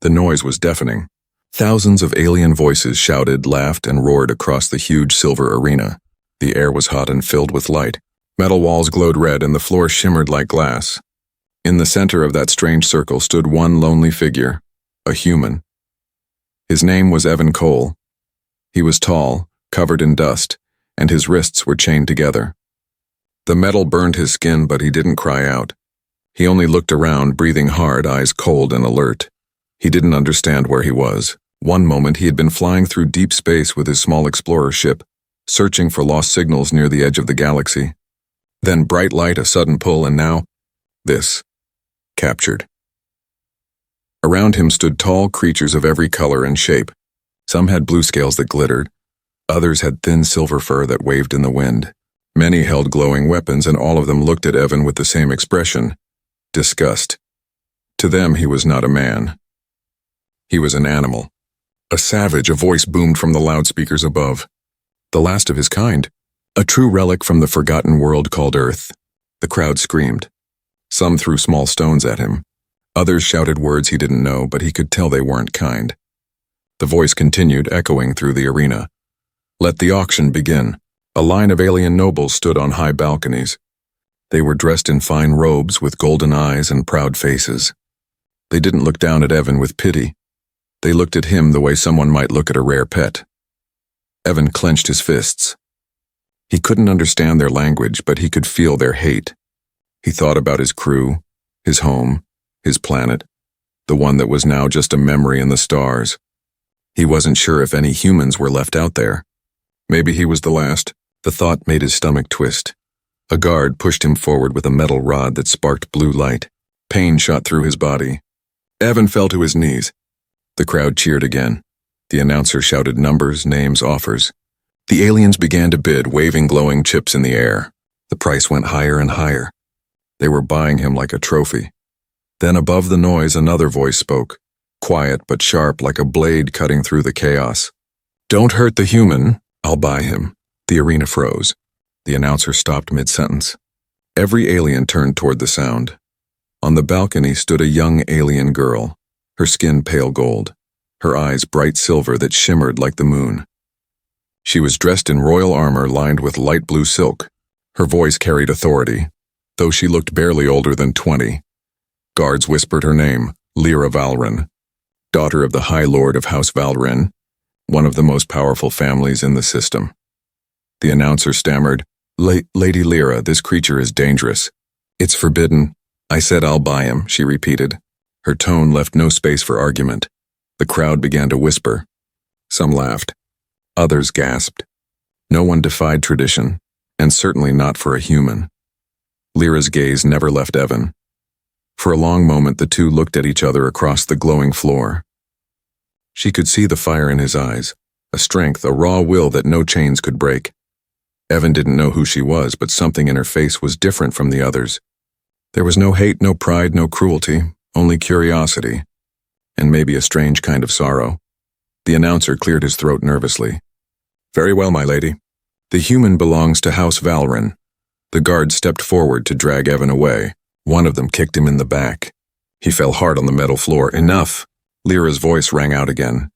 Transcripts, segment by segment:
The noise was deafening. Thousands of alien voices shouted, laughed, and roared across the huge silver arena. The air was hot and filled with light. Metal walls glowed red and the floor shimmered like glass. In the center of that strange circle stood one lonely figure, a human. His name was Evan Cole. He was tall, covered in dust, and his wrists were chained together. The metal burned his skin, but he didn't cry out. He only looked around, breathing hard, eyes cold and alert. He didn't understand where he was. One moment he had been flying through deep space with his small explorer ship, searching for lost signals near the edge of the galaxy. Then bright light, a sudden pull, and now, this. Captured. Around him stood tall creatures of every color and shape. Some had blue scales that glittered. Others had thin silver fur that waved in the wind. Many held glowing weapons, and all of them looked at Evan with the same expression: disgust. To them, he was not a man. He was an animal. A savage, a voice boomed from the loudspeakers above. The last of his kind. A true relic from the forgotten world called Earth. The crowd screamed. Some threw small stones at him. Others shouted words he didn't know, but he could tell they weren't kind. The voice continued, echoing through the arena. Let the auction begin. A line of alien nobles stood on high balconies. They were dressed in fine robes with golden eyes and proud faces. They didn't look down at Evan with pity. They looked at him the way someone might look at a rare pet. Evan clenched his fists. He couldn't understand their language, but he could feel their hate. He thought about his crew, his home, his planet, the one that was now just a memory in the stars. He wasn't sure if any humans were left out there. Maybe he was the last. The thought made his stomach twist. A guard pushed him forward with a metal rod that sparked blue light. Pain shot through his body. Evan fell to his knees. The crowd cheered again. The announcer shouted numbers, names, offers. The aliens began to bid, waving glowing chips in the air. The price went higher and higher. They were buying him like a trophy. Then above the noise, another voice spoke, quiet but sharp like a blade cutting through the chaos. Don't hurt the human, I'll buy him. The arena froze. The announcer stopped mid-sentence. Every alien turned toward the sound. On the balcony stood a young alien girl, her skin pale gold, her eyes bright silver that shimmered like the moon. She was dressed in royal armor lined with light blue silk. Her voice carried authority, though she looked barely older than 20. Guards whispered her name, Lyra Valren, daughter of the High Lord of House Valren, one of the most powerful families in the system. The announcer stammered, Lady Lyra, this creature is dangerous. It's forbidden. I said I'll buy him, she repeated. Her tone left no space for argument. The crowd began to whisper. Some laughed. Others gasped. No one defied tradition, and certainly not for a human. Lyra's gaze never left Evan. For a long moment, the two looked at each other across the glowing floor. She could see the fire in his eyes, a strength, a raw will that no chains could break. Evan didn't know who she was, but something in her face was different from the others. There was no hate, no pride, no cruelty, only curiosity, and maybe a strange kind of sorrow. The announcer cleared his throat nervously. Very well, my lady. The human belongs to House Valren. The guard stepped forward to drag Evan away. One of them kicked him in the back. He fell hard on the metal floor. Enough! Lyra's voice rang out again.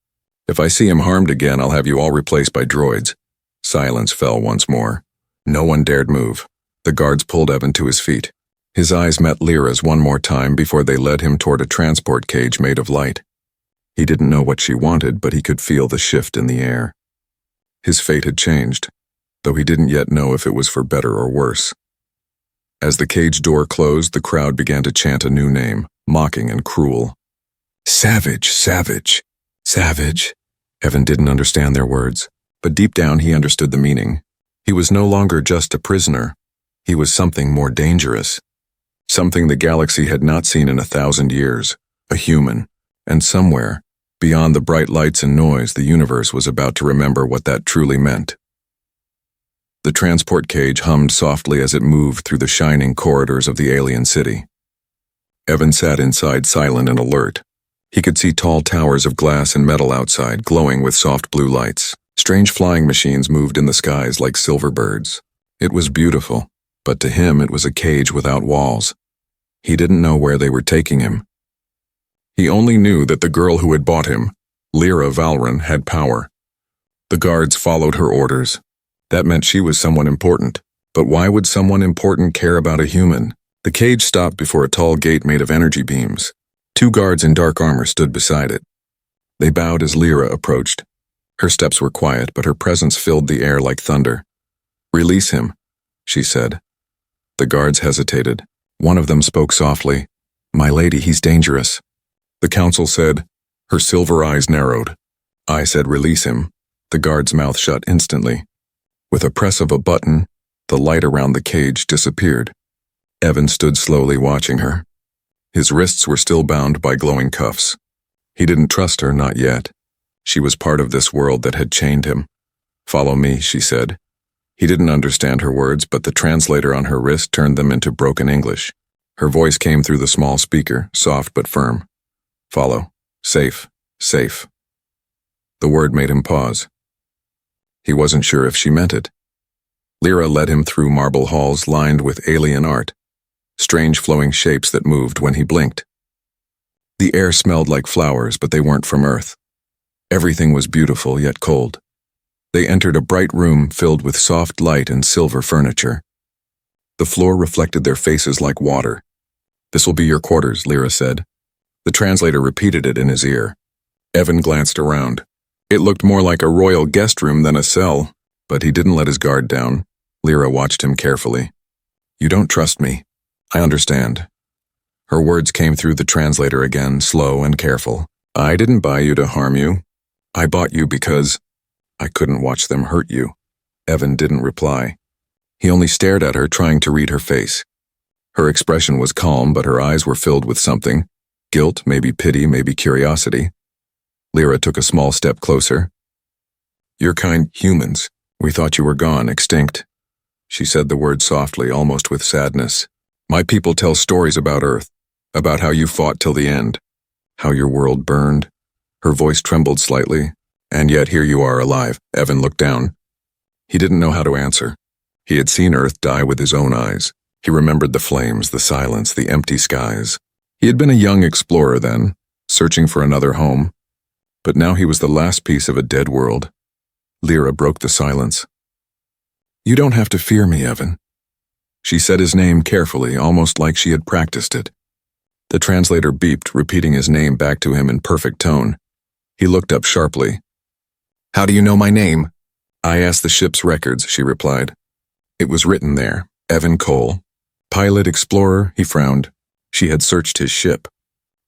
If I see him harmed again, I'll have you all replaced by droids. Silence fell once more. No one dared move. The guards pulled Evan to his feet. His eyes met Lyra's one more time before they led him toward a transport cage made of light. He didn't know what she wanted, but he could feel the shift in the air. His fate had changed, though he didn't yet know if it was for better or worse. As the cage door closed, the crowd began to chant a new name, mocking and cruel. Savage, savage, savage. Evan didn't understand their words, but deep down he understood the meaning. He was no longer just a prisoner. He was something more dangerous. Something the galaxy had not seen in 1,000 years, a human. And somewhere, beyond the bright lights and noise, the universe was about to remember what that truly meant. The transport cage hummed softly as it moved through the shining corridors of the alien city. Evan sat inside, silent and alert. He could see tall towers of glass and metal outside, glowing with soft blue lights. Strange flying machines moved in the skies like silver birds. It was beautiful, but to him it was a cage without walls. He didn't know where they were taking him. He only knew that the girl who had bought him, Lyra Valron, had power. The guards followed her orders. That meant she was someone important. But why would someone important care about a human? The cage stopped before a tall gate made of energy beams. 2 guards in dark armor stood beside it. They bowed as Lyra approached. Her steps were quiet, but her presence filled the air like thunder. "Release him," she said. The guards hesitated. One of them spoke softly. "My lady, he's dangerous." The council said. Her silver eyes narrowed. I said, "Release him." The guard's mouth shut instantly. With a press of a button, the light around the cage disappeared. Evan stood slowly watching her. His wrists were still bound by glowing cuffs. He didn't trust her, not yet. She was part of this world that had chained him. "Follow me," she said. He didn't understand her words, but the translator on her wrist turned them into broken English. Her voice came through the small speaker, soft but firm. "Follow. Safe. Safe." The word made him pause. He wasn't sure if she meant it. Lyra led him through marble halls lined with alien art, strange flowing shapes that moved when he blinked. The air smelled like flowers, but they weren't from Earth. Everything was beautiful yet cold. They entered a bright room filled with soft light and silver furniture. The floor reflected their faces like water. "This will be your quarters," Lyra said. The translator repeated it in his ear. Evan glanced around. It looked more like a royal guest room than a cell, but he didn't let his guard down. Lyra watched him carefully. "You don't trust me. I understand." Her words came through the translator again, slow and careful. "I didn't buy you to harm you. I bought you because I couldn't watch them hurt you." Evan didn't reply. He only stared at her, trying to read her face. Her expression was calm, but her eyes were filled with something. Guilt, maybe pity, maybe curiosity. Lyra took a small step closer. "Your kind, humans. We thought you were gone, extinct." She said the word softly, almost with sadness. "My people tell stories about Earth, about how you fought till the end, how your world burned." Her voice trembled slightly. "And yet here you are alive." Evan looked down. He didn't know how to answer. He had seen Earth die with his own eyes. He remembered the flames, the silence, the empty skies. He had been a young explorer then, searching for another home. But now he was the last piece of a dead world. Lyra broke the silence. "You don't have to fear me, Evan." She said his name carefully, almost like she had practiced it. The translator beeped, repeating his name back to him in perfect tone. He looked up sharply. "How do you know my name?" "I asked the ship's records," she replied. It was written there, Evan Cole. Pilot, explorer, he frowned. She had searched his ship.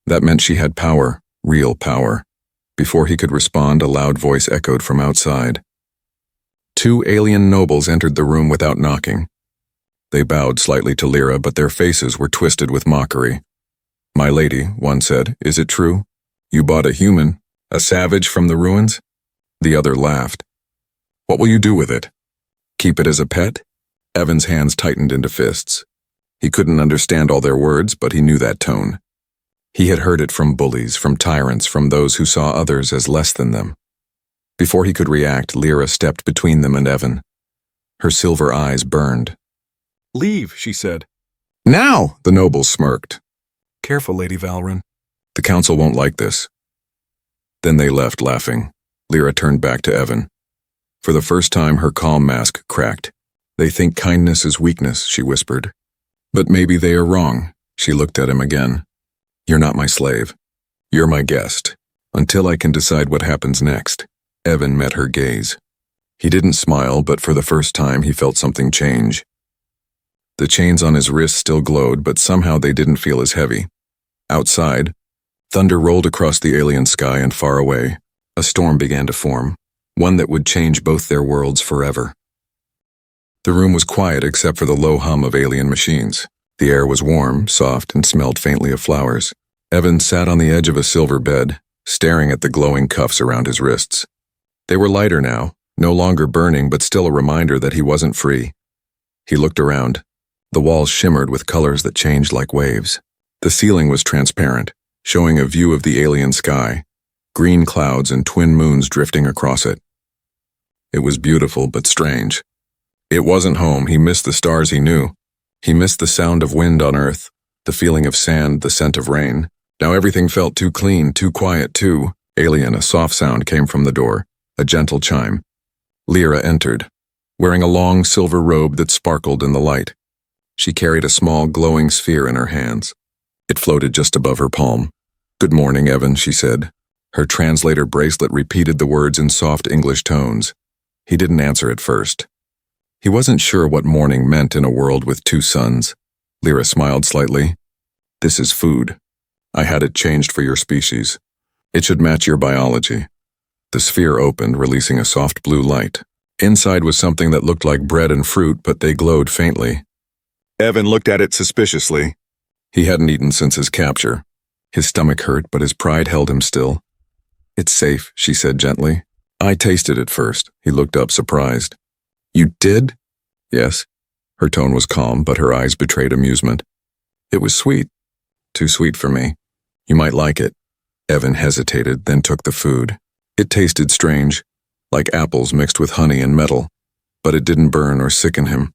That meant she had power, real power. Before he could respond, a loud voice echoed from outside. 2 alien nobles entered the room without knocking. They bowed slightly to Lyra, but their faces were twisted with mockery. "My lady," one said, "is it true? You bought a human, a savage from the ruins?" The other laughed. "What will you do with it? Keep it as a pet?" Evan's hands tightened into fists. He couldn't understand all their words, but he knew that tone. He had heard it from bullies, from tyrants, from those who saw others as less than them. Before he could react, Lyra stepped between them and Evan. Her silver eyes burned. "Leave," she said. "Now!" the nobles smirked. "Careful, Lady Valron. The council won't like this." Then they left, laughing. Lyra turned back to Evan. For the first time, her calm mask cracked. "They think kindness is weakness," she whispered. "But maybe they are wrong." She looked at him again. "You're not my slave. You're my guest. Until I can decide what happens next." Evan met her gaze. He didn't smile, but for the first time he felt something change. The chains on his wrists still glowed, but somehow they didn't feel as heavy. Outside, thunder rolled across the alien sky, and far away, a storm began to form, one that would change both their worlds forever. The room was quiet except for the low hum of alien machines. The air was warm, soft, and smelled faintly of flowers. Evan sat on the edge of a silver bed, staring at the glowing cuffs around his wrists. They were lighter now, no longer burning, but still a reminder that he wasn't free. He looked around. The walls shimmered with colors that changed like waves. The ceiling was transparent, showing a view of the alien sky, green clouds and twin moons drifting across it. It was beautiful but strange. It wasn't home. He missed the stars he knew. He missed the sound of wind on Earth, the feeling of sand, the scent of rain. Now everything felt too clean, too quiet, too alien. A soft sound came from the door, a gentle chime. Lyra entered, wearing a long silver robe that sparkled in the light. She carried a small glowing sphere in her hands. It floated just above her palm. "Good morning, Evan," she said. Her translator bracelet repeated the words in soft English tones. He didn't answer at first. He wasn't sure what morning meant in a world with two suns. Lyra smiled slightly. "This is food. I had it changed for your species. It should match your biology." The sphere opened, releasing a soft blue light. Inside was something that looked like bread and fruit, but they glowed faintly. Evan looked at it suspiciously. He hadn't eaten since his capture. His stomach hurt, but his pride held him still. "It's safe," she said gently. "I tasted it first." He looked up, surprised. "You did?" "Yes." Her tone was calm, but her eyes betrayed amusement. "It was sweet. Too sweet for me. You might like it." Evan hesitated, then took the food. It tasted strange, like apples mixed with honey and metal, but it didn't burn or sicken him.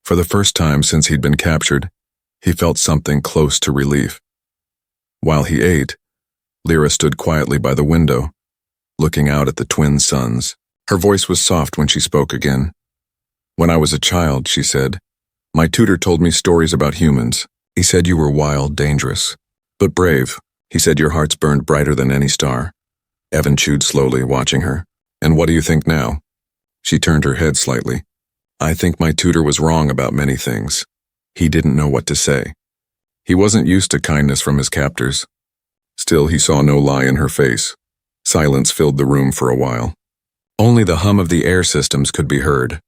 For the first time since he'd been captured, he felt something close to relief. While he ate, Lyra stood quietly by the window, looking out at the twin suns. Her voice was soft when she spoke again. "When I was a child," she said, "my tutor told me stories about humans. He said you were wild, dangerous, but brave. He said your hearts burned brighter than any star." Evan chewed slowly, watching her. "And what do you think now?" She turned her head slightly. "I think my tutor was wrong about many things." He didn't know what to say. He wasn't used to kindness from his captors. Still, he saw no lie in her face. Silence filled the room for a while. Only the hum of the air systems could be heard.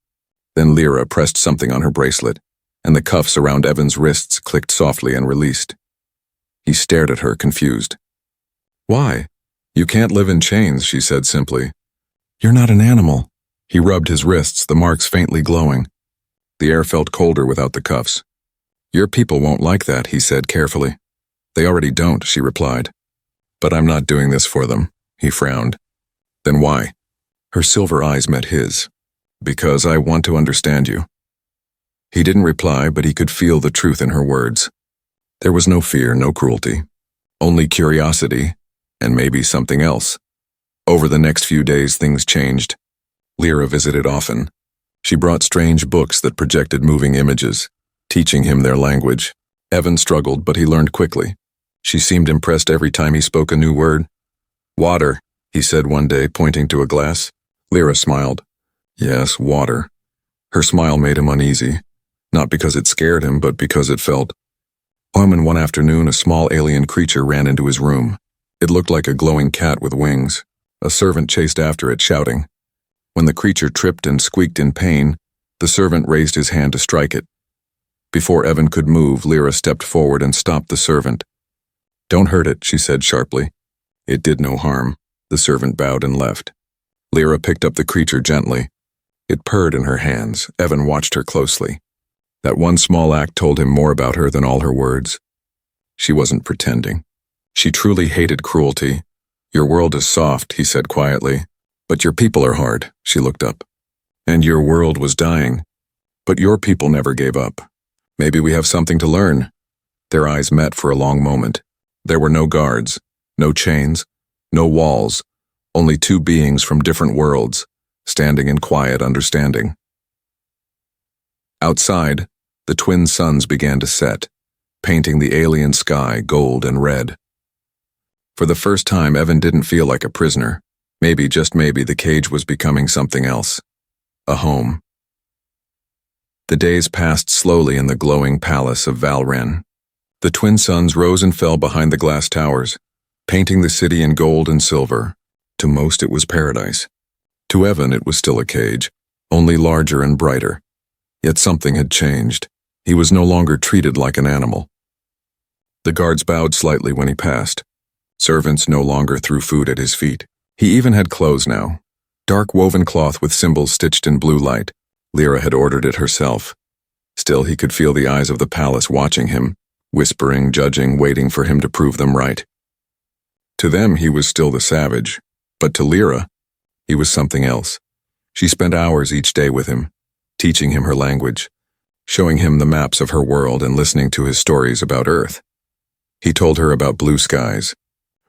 Then Lyra pressed something on her bracelet, and the cuffs around Evan's wrists clicked softly and released. He stared at her, confused. "Why? You can't live in chains," she said simply. "You're not an animal." He rubbed his wrists, the marks faintly glowing. The air felt colder without the cuffs. "Your people won't like that," he said carefully. "They already don't," she replied. "But I'm not doing this for them," he frowned. "Then why?" Her silver eyes met his. "Because I want to understand you." He didn't reply, but he could feel the truth in her words. There was no fear, no cruelty, only curiosity, and maybe something else. Over the next few days, things changed. Lyra visited often. She brought strange books that projected moving images, teaching him their language. Evan struggled, but he learned quickly. She seemed impressed every time he spoke a new word. "Water," he said one day, pointing to a glass. Lyra smiled. "Yes, water." Her smile made him uneasy, not because it scared him, but because it felt. And one afternoon, a small alien creature ran into his room. It looked like a glowing cat with wings. A servant chased after it, shouting. When the creature tripped and squeaked in pain, the servant raised his hand to strike it. Before Evan could move, Lyra stepped forward and stopped the servant. "Don't hurt it," she said sharply. It did no harm. The servant bowed and left. Lyra picked up the creature gently. It purred in her hands. Evan watched her closely. That one small act told him more about her than all her words. She wasn't pretending. She truly hated cruelty. "Your world is soft," he said quietly. "But your people are hard." She looked up. "And your world was dying. But your people never gave up. Maybe we have something to learn." Their eyes met for a long moment. There were no guards, no chains, no walls, only two beings from different worlds, standing in quiet understanding. Outside, the twin suns began to set, painting the alien sky gold and red. For the first time, Evan didn't feel like a prisoner. Maybe, just maybe, the cage was becoming something else. A home. The days passed slowly in the glowing palace of Valren. The twin suns rose and fell behind the glass towers, painting the city in gold and silver. To most, it was paradise. To Evan, it was still a cage, only larger and brighter. Yet something had changed. He was no longer treated like an animal. The guards bowed slightly when he passed. Servants no longer threw food at his feet. He even had clothes now. Dark woven cloth with symbols stitched in blue light. Lyra had ordered it herself. Still, he could feel the eyes of the palace watching him, whispering, judging, waiting for him to prove them right. To them, he was still the savage. But to Lyra, he was something else. She spent hours each day with him, teaching him her language, showing him the maps of her world and listening to his stories about Earth. He told her about blue skies,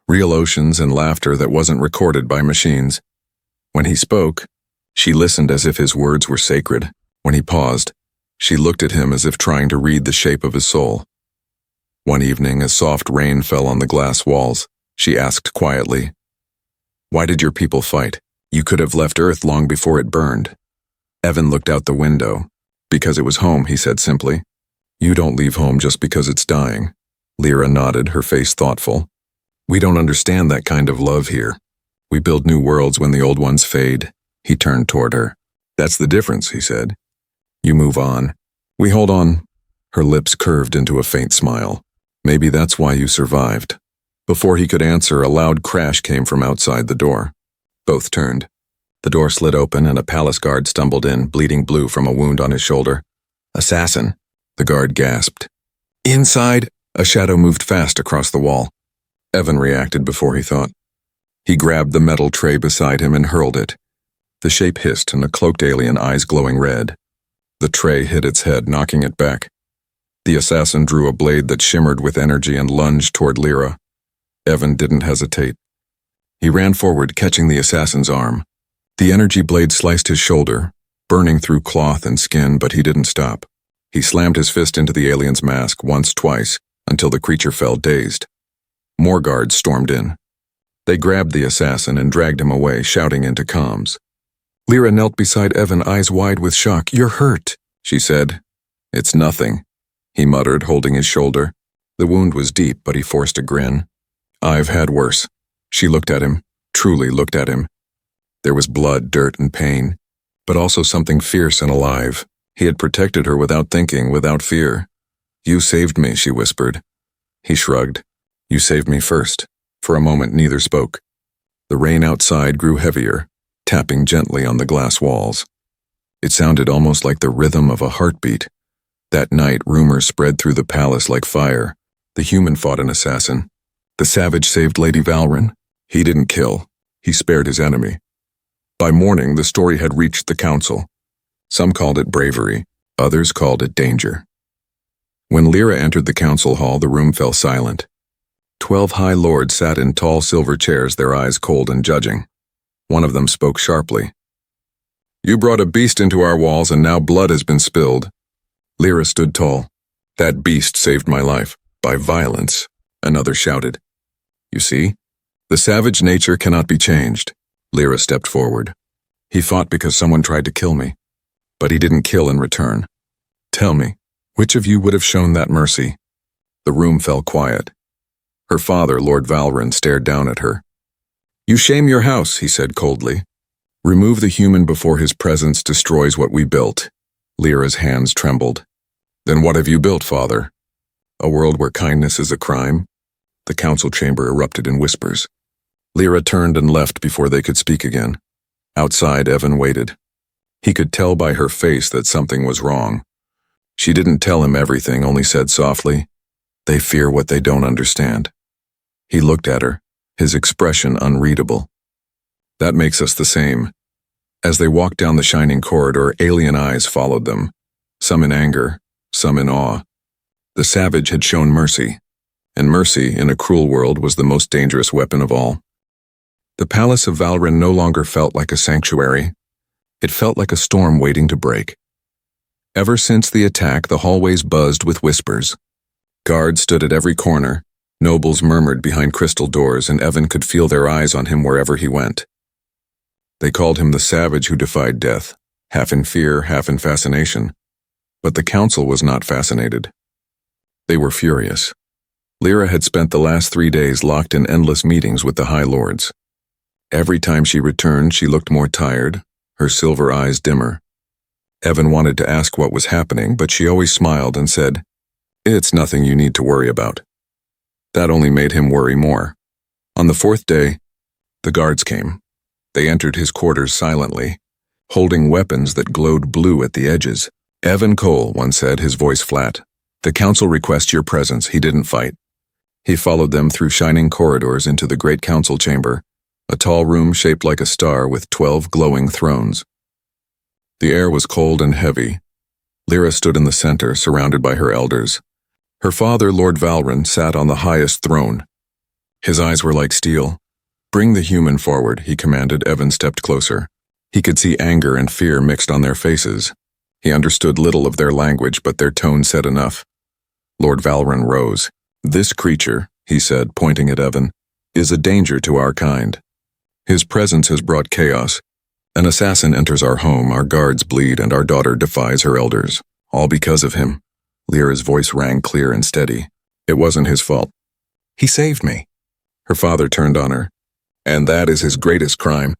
real oceans and laughter that wasn't recorded by machines. When he spoke, she listened as if his words were sacred. When he paused, she looked at him as if trying to read the shape of his soul. One evening, as soft rain fell on the glass walls, she asked quietly, "Why did your people fight? You could have left Earth long before it burned." Evan looked out the window. "Because it was home," he said simply. "You don't leave home just because it's dying." Lyra nodded, her face thoughtful. "We don't understand that kind of love here. We build new worlds when the old ones fade." He turned toward her. "That's the difference," he said. "You move on. We hold on." Her lips curved into a faint smile. "Maybe that's why you survived." Before he could answer, a loud crash came from outside the door. Both turned. The door slid open and a palace guard stumbled in, bleeding blue from a wound on his shoulder. "Assassin," the guard gasped. "Inside!" A shadow moved fast across the wall. Evan reacted before he thought. He grabbed the metal tray beside him and hurled it. The shape hissed and a cloaked alien, eyes glowing red. The tray hit its head, knocking it back. The assassin drew a blade that shimmered with energy and lunged toward Lyra. Evan didn't hesitate. He ran forward, catching the assassin's arm. The energy blade sliced his shoulder, burning through cloth and skin, but he didn't stop. He slammed his fist into the alien's mask once, twice, until the creature fell dazed. More guards stormed in. They grabbed the assassin and dragged him away, shouting into comms. Lyra knelt beside Evan, eyes wide with shock. "You're hurt," she said. "It's nothing," he muttered, holding his shoulder. The wound was deep, but he forced a grin. "I've had worse." She looked at him, truly looked at him. There was blood, dirt, and pain, but also something fierce and alive. He had protected her without thinking, without fear. "You saved me," she whispered. He shrugged. "You saved me first." For a moment, neither spoke. The rain outside grew heavier, tapping gently on the glass walls. It sounded almost like the rhythm of a heartbeat. That night, rumors spread through the palace like fire. The human fought an assassin. The savage saved Lady Valrin. He didn't kill. He spared his enemy. By morning, the story had reached the council. Some called it bravery. Others called it danger. When Lyra entered the council hall, the room fell silent. 12 high lords sat in tall silver chairs, their eyes cold and judging. One of them spoke sharply. "You brought a beast into our walls and now blood has been spilled." Lyra stood tall. "That beast saved my life. By violence," another shouted. "You see? The savage nature cannot be changed." Lyra stepped forward. "He fought because someone tried to kill me. But he didn't kill in return. Tell me, which of you would have shown that mercy?" The room fell quiet. Her father, Lord Valrin, stared down at her. "You shame your house," he said coldly. "Remove the human before his presence destroys what we built." Lyra's hands trembled. "Then what have you built, father? A world where kindness is a crime?" The council chamber erupted in whispers. Lyra turned and left before they could speak again. Outside, Evan waited. He could tell by her face that something was wrong. She didn't tell him everything, only said softly, "They fear what they don't understand." He looked at her, his expression unreadable. "That makes us the same." As they walked down the shining corridor, alien eyes followed them, some in anger, some in awe. The savage had shown mercy, and mercy in a cruel world was the most dangerous weapon of all. The palace of Valrin no longer felt like a sanctuary. It felt like a storm waiting to break. Ever since the attack, the hallways buzzed with whispers. Guards stood at every corner, nobles murmured behind crystal doors, and Evan could feel their eyes on him wherever he went. They called him the savage who defied death, half in fear, half in fascination. But the council was not fascinated. They were furious. Lyra had spent the last 3 days locked in endless meetings with the High Lords. Every time she returned, she looked more tired, her silver eyes dimmer. Evan wanted to ask what was happening, but she always smiled and said, "It's nothing you need to worry about." That only made him worry more. On the 4th day, the guards came. They entered his quarters silently, holding weapons that glowed blue at the edges. "Evan Cole," one said, his voice flat. "The council requests your presence." He didn't fight. He followed them through shining corridors into the great council chamber, a tall room shaped like a star with 12 glowing thrones. The air was cold and heavy. Lyra stood in the center, surrounded by her elders. Her father, Lord Valron, sat on the highest throne. His eyes were like steel. "Bring the human forward," he commanded. Evan stepped closer. He could see anger and fear mixed on their faces. He understood little of their language, but their tone said enough. Lord Valron rose. "This creature," he said, pointing at Evan, "is a danger to our kind. His presence has brought chaos. An assassin enters our home, our guards bleed, and our daughter defies her elders. All because of him." Lyra's voice rang clear and steady. "It wasn't his fault. He saved me." Her father turned on her. "And that is his greatest crime.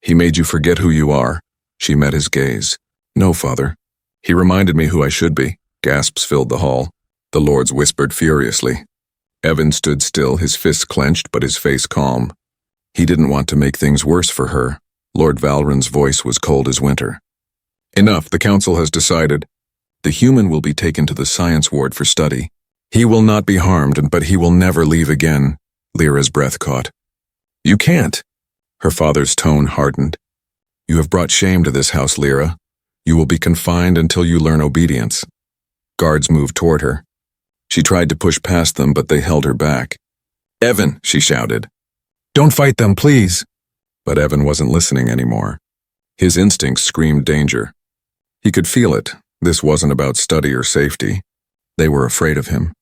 He made you forget who you are." She met his gaze. "No, father. He reminded me who I should be." Gasps filled the hall. The lords whispered furiously. Evan stood still, his fists clenched but his face calm. He didn't want to make things worse for her. Lord Valron's voice was cold as winter. "Enough, the council has decided. The human will be taken to the science ward for study. He will not be harmed, but he will never leave again." Lyra's breath caught. "You can't." Her father's tone hardened. "You have brought shame to this house, Lyra. You will be confined until you learn obedience." Guards moved toward her. She tried to push past them, but they held her back. "Evan," she shouted. "Don't fight them, please." But Evan wasn't listening anymore. His instincts screamed danger. He could feel it. This wasn't about study or safety. They were afraid of him.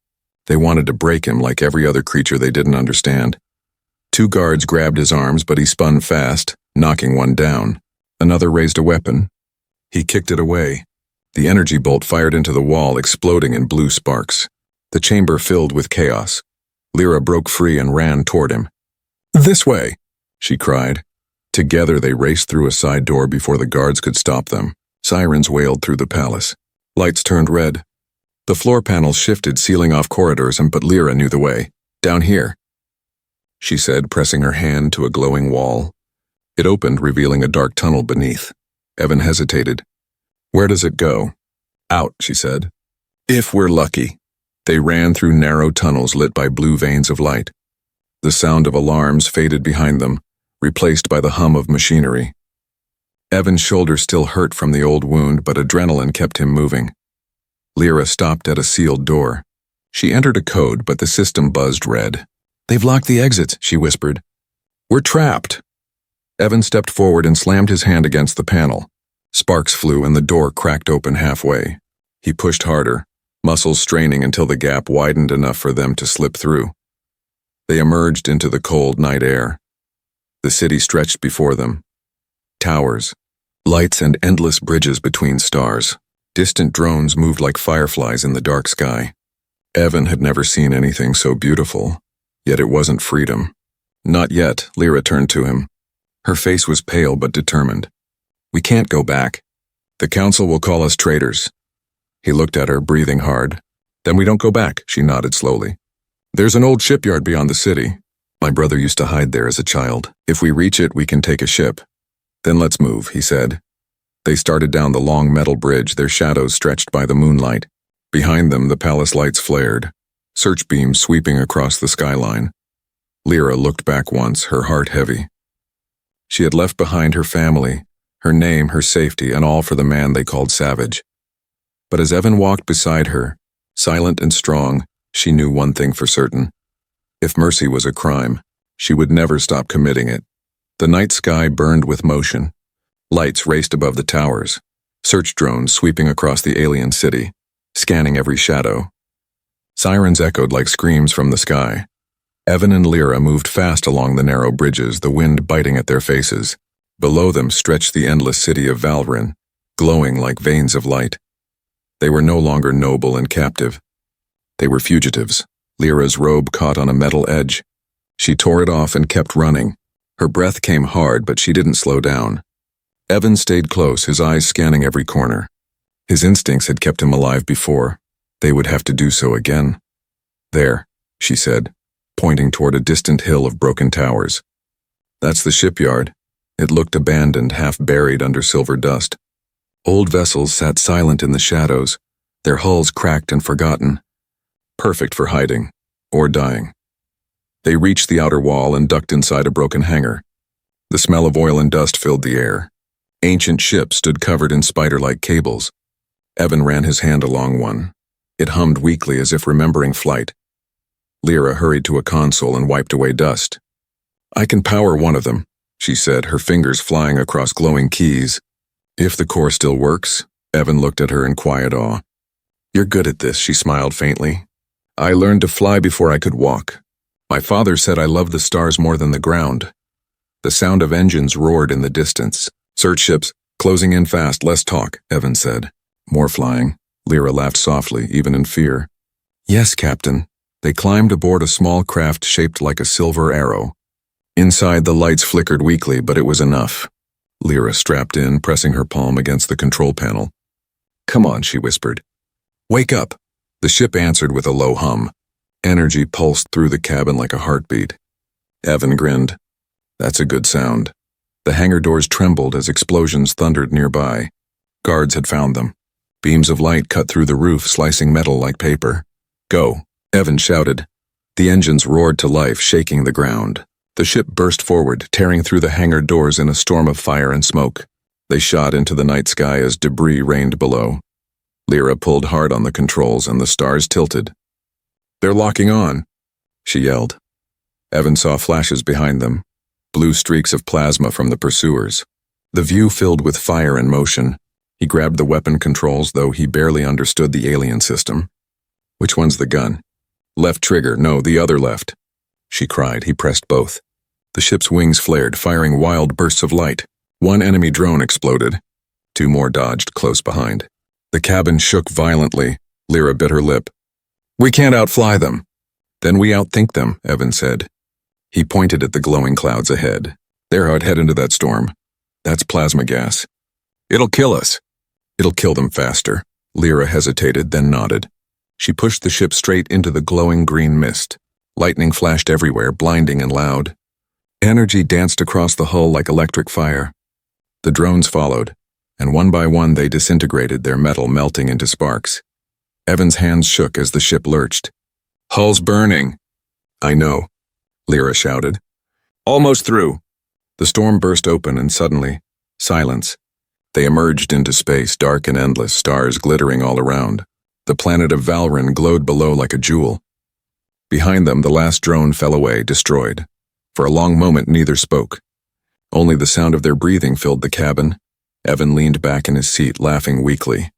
They wanted to break him like every other creature they didn't understand. Two guards grabbed his arms, but he spun fast, knocking one down. Another raised a weapon. He kicked it away. The energy bolt fired into the wall, exploding in blue sparks. The chamber filled with chaos. Lyra broke free and ran toward him. "This way!" she cried. Together they raced through a side door before the guards could stop them. Sirens wailed through the palace. Lights turned red. The floor panels shifted, sealing off corridors, but Lyra knew the way. "Down here," she said, pressing her hand to a glowing wall. It opened, revealing a dark tunnel beneath. Evan hesitated. "Where does it go?" "Out," she said. "If we're lucky." They ran through narrow tunnels lit by blue veins of light. The sound of alarms faded behind them, replaced by the hum of machinery. Evan's shoulder still hurt from the old wound, but adrenaline kept him moving. Lyra stopped at a sealed door. She entered a code, but the system buzzed red. "They've locked the exits," she whispered. "We're trapped." Evan stepped forward and slammed his hand against the panel. Sparks flew and the door cracked open halfway. He pushed harder, muscles straining until the gap widened enough for them to slip through. They emerged into the cold night air. The city stretched before them. Towers, lights, and endless bridges between stars. Distant drones moved like fireflies in the dark sky. Evan had never seen anything so beautiful, yet it wasn't freedom. "Not yet," Lyra turned to him. Her face was pale but determined. "We can't go back. The council will call us traitors." He looked at her, breathing hard. "Then we don't go back," she nodded slowly. "There's an old shipyard beyond the city. My brother used to hide there as a child. If we reach it, we can take a ship." "Then let's move," he said. They started down the long metal bridge, their shadows stretched by the moonlight. Behind them, the palace lights flared, search beams sweeping across the skyline. Lyra looked back once, her heart heavy. She had left behind her family, her name, her safety, and all for the man they called Savage. But as Evan walked beside her, silent and strong, she knew one thing for certain. If mercy was a crime, she would never stop committing it. The night sky burned with motion. Lights raced above the towers, search drones sweeping across the alien city, scanning every shadow. Sirens echoed like screams from the sky. Evan and Lyra moved fast along the narrow bridges, the wind biting at their faces. Below them stretched the endless city of Valron, glowing like veins of light. They were no longer noble and captive. They were fugitives. Lyra's robe caught on a metal edge. She tore it off and kept running. Her breath came hard, but she didn't slow down. Evan stayed close, his eyes scanning every corner. His instincts had kept him alive before. They would have to do so again. "There," she said, pointing toward a distant hill of broken towers. "That's the shipyard." It looked abandoned, half buried under silver dust. Old vessels sat silent in the shadows, their hulls cracked and forgotten. Perfect for hiding, or dying. They reached the outer wall and ducked inside a broken hangar. The smell of oil and dust filled the air. Ancient ships stood covered in spider-like cables. Evan ran his hand along one. It hummed weakly as if remembering flight. Lyra hurried to a console and wiped away dust. "I can power one of them," she said, her fingers flying across glowing keys. "If the core still works?" Evan looked at her in quiet awe. "You're good at this," she smiled faintly. "I learned to fly before I could walk. My father said I loved the stars more than the ground." The sound of engines roared in the distance. "Search ships, closing in fast, less talk," Evan said. "More flying." Lyra laughed softly, even in fear. "Yes, Captain." They climbed aboard a small craft shaped like a silver arrow. Inside, the lights flickered weakly, but it was enough. Lyra strapped in, pressing her palm against the control panel. "Come on," she whispered. "Wake up." The ship answered with a low hum. Energy pulsed through the cabin like a heartbeat. Evan grinned. "That's a good sound." The hangar doors trembled as explosions thundered nearby. Guards had found them. Beams of light cut through the roof, slicing metal like paper. "Go," Evan shouted. The engines roared to life, shaking the ground. The ship burst forward, tearing through the hangar doors in a storm of fire and smoke. They shot into the night sky as debris rained below. Lyra pulled hard on the controls and the stars tilted. "They're locking on," she yelled. Evan saw flashes behind them, blue streaks of plasma from the pursuers. The view filled with fire and motion. He grabbed the weapon controls, though he barely understood the alien system. "Which one's the gun?" "Left trigger, no, the other left," she cried. He pressed both. The ship's wings flared, firing wild bursts of light. One enemy drone exploded. Two more dodged close behind. The cabin shook violently. Lyra bit her lip. "We can't outfly them." "Then we outthink them," Evan said. He pointed at the glowing clouds ahead. "They're out head into that storm. That's plasma gas. It'll kill us." "It'll kill them faster." Lyra hesitated, then nodded. She pushed the ship straight into the glowing green mist. Lightning flashed everywhere, blinding and loud. Energy danced across the hull like electric fire. The drones followed, and one by one they disintegrated, their metal melting into sparks. Evan's hands shook as the ship lurched. "Hull's burning." "I know," Lyra shouted. "Almost through." The storm burst open and suddenly, silence. They emerged into space, dark and endless, stars glittering all around. The planet of Valrin glowed below like a jewel. Behind them, the last drone fell away, destroyed. For a long moment, neither spoke. Only the sound of their breathing filled the cabin. Evan leaned back in his seat, laughing weakly.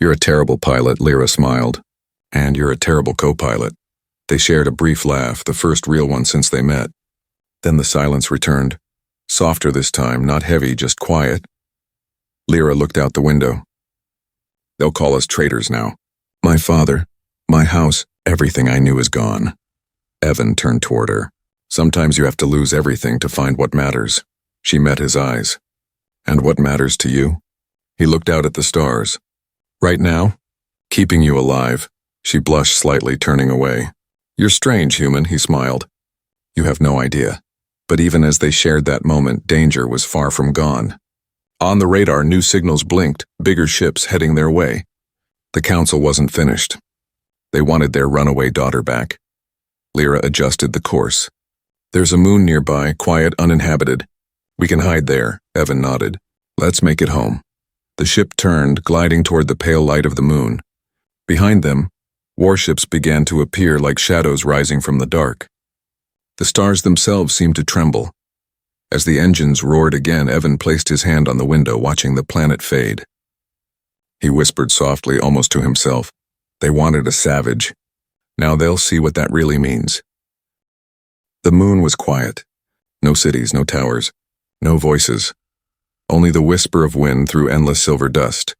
"You're a terrible pilot," Lyra smiled. "And you're a terrible co-pilot." They shared a brief laugh, the first real one since they met. Then the silence returned. Softer this time, not heavy, just quiet. Lyra looked out the window. "They'll call us traitors now. My father, my house, everything I knew is gone." Evan turned toward her. "Sometimes you have to lose everything to find what matters." She met his eyes. "And what matters to you?" He looked out at the stars. "Right now, keeping you alive." She blushed slightly, turning away. "You're strange, human," he smiled. "You have no idea." But even as they shared that moment, danger was far from gone. On the radar, new signals blinked, bigger ships heading their way. The council wasn't finished. They wanted their runaway daughter back. Lyra adjusted the course. "There's a moon nearby, quiet, uninhabited. We can hide there," Evan nodded. "Let's make it home." The ship turned, gliding toward the pale light of the moon. Behind them, warships began to appear like shadows rising from the dark. The stars themselves seemed to tremble. As the engines roared again, Evan placed his hand on the window, watching the planet fade. He whispered softly, almost to himself, "They wanted a savage. Now they'll see what that really means." The moon was quiet. No cities, no towers, no voices. Only the whisper of wind through endless silver dust.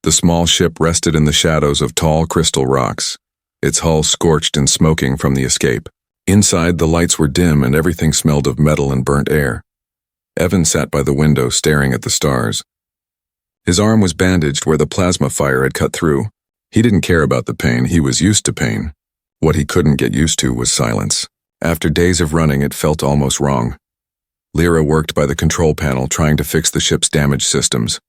The small ship rested in the shadows of tall crystal rocks, its hull scorched and smoking from the escape. Inside, the lights were dim and everything smelled of metal and burnt air. Evan sat by the window, staring at the stars. His arm was bandaged where the plasma fire had cut through. He didn't care about the pain, he was used to pain. What he couldn't get used to was silence. After days of running, it felt almost wrong. Lyra worked by the control panel, trying to fix the ship's damaged systems.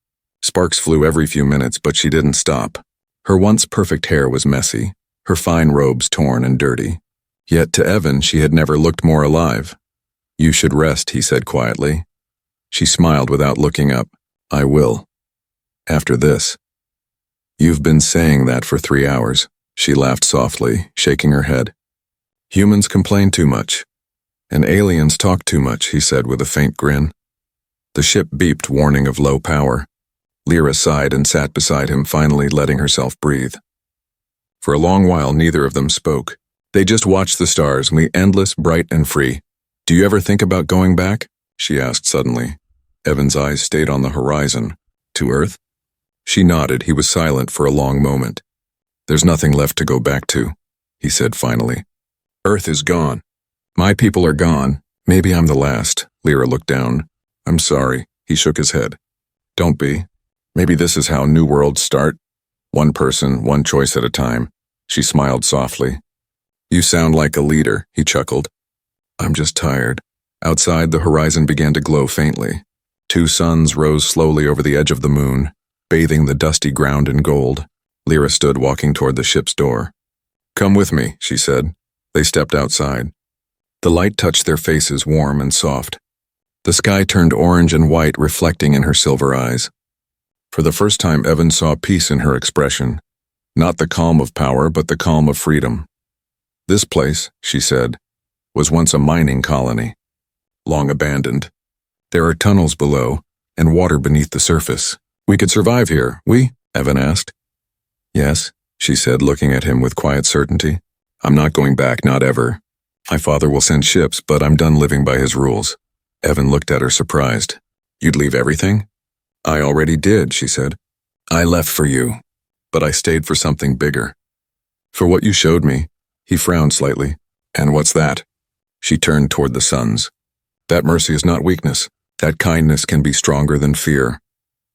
Sparks flew every few minutes, but she didn't stop. Her once perfect hair was messy, her fine robes torn and dirty. Yet to Evan, she had never looked more alive. "You should rest," he said quietly. She smiled without looking up. "I will. After this." You've been saying that for 3 hours. She laughed softly, shaking her head. Humans complain too much. And aliens talk too much, he said with a faint grin. The ship beeped, warning of low power. Lyra sighed and sat beside him, finally letting herself breathe. For a long while, neither of them spoke. They just watched the stars, endless, bright, and free. Do you ever think about going back? She asked suddenly. Evan's eyes stayed on the horizon. To Earth? She nodded. He was silent for a long moment. There's nothing left to go back to, he said finally. Earth is gone. My people are gone. Maybe I'm the last. Lyra looked down. I'm sorry. He shook his head. Don't be. Maybe this is how new worlds start. One person, one choice at a time. She smiled softly. You sound like a leader, he chuckled. I'm just tired. Outside, the horizon began to glow faintly. 2 suns rose slowly over the edge of the moon, bathing the dusty ground in gold. Lyra stood walking toward the ship's door. Come with me, she said. They stepped outside. The light touched their faces, warm and soft. The sky turned orange and white, reflecting in her silver eyes. For the first time, Evan saw peace in her expression. Not the calm of power, but the calm of freedom. This place, she said, was once a mining colony, long abandoned. There are tunnels below, and water beneath the surface. We could survive here, Evan asked. Yes, she said, looking at him with quiet certainty. I'm not going back, not ever. My father will send ships, but I'm done living by his rules. Evan looked at her surprised. You'd leave everything? I already did, she said. I left for you, but I stayed for something bigger. For what you showed me. He frowned slightly. And what's that? She turned toward the suns. That mercy is not weakness. That kindness can be stronger than fear.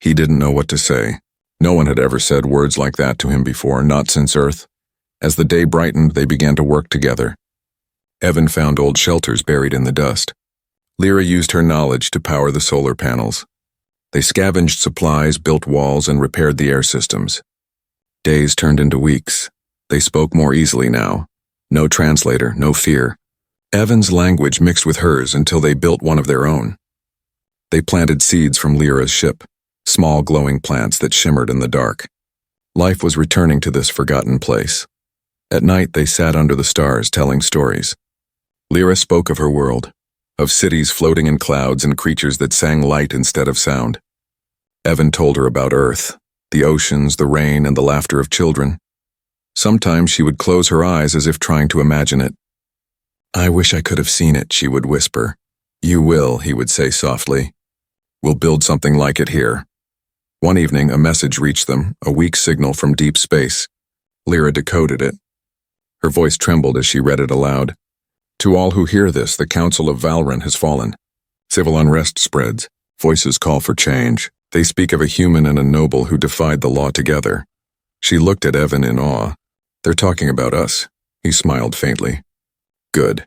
He didn't know what to say. No one had ever said words like that to him before, not since Earth. As the day brightened, they began to work together. Evan found old shelters buried in the dust. Lyra used her knowledge to power the solar panels. They scavenged supplies, built walls, and repaired the air systems. Days turned into weeks. They spoke more easily now. No translator, no fear. Evan's language mixed with hers until they built one of their own. They planted seeds from Lyra's ship, small glowing plants that shimmered in the dark. Life was returning to this forgotten place. At night, they sat under the stars telling stories. Lyra spoke of her world, of cities floating in clouds and creatures that sang light instead of sound. Evan told her about Earth, the oceans, the rain, and the laughter of children. Sometimes she would close her eyes as if trying to imagine it. I wish I could have seen it, she would whisper. You will, he would say softly. We'll build something like it here. One evening, a message reached them, a weak signal from deep space. Lyra decoded it. Her voice trembled as she read it aloud. To all who hear this, the Council of Valren has fallen. Civil unrest spreads. Voices call for change. They speak of a human and a noble who defied the law together. She looked at Evan in awe. They're talking about us. He smiled faintly. Good.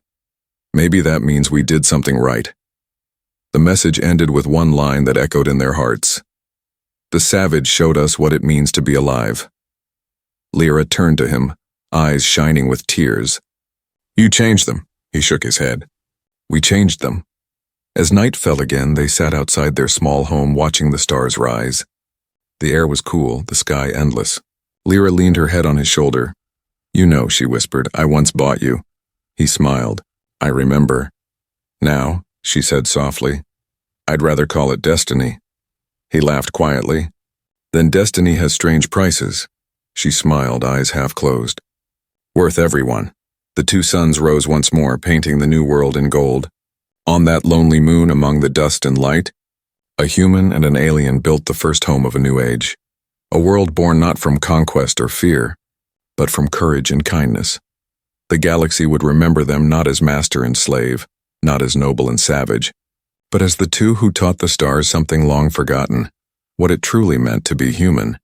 Maybe that means we did something right. The message ended with one line that echoed in their hearts. The savage showed us what it means to be alive. Lyra turned to him, eyes shining with tears. You changed them, he shook his head. We changed them. As night fell again, they sat outside their small home watching the stars rise. The air was cool, the sky endless. Lyra leaned her head on his shoulder. You know, she whispered, I once bought you. He smiled. I remember. Now, she said softly, I'd rather call it destiny. He laughed quietly. Then destiny has strange prices. She smiled, eyes half closed. Worth everyone. The 2 suns rose once more, painting the new world in gold. On that lonely moon among the dust and light, a human and an alien built the first home of a new age. A world born not from conquest or fear, but from courage and kindness. The galaxy would remember them not as master and slave, not as noble and savage, but as the 2 who taught the stars something long forgotten, what it truly meant to be human.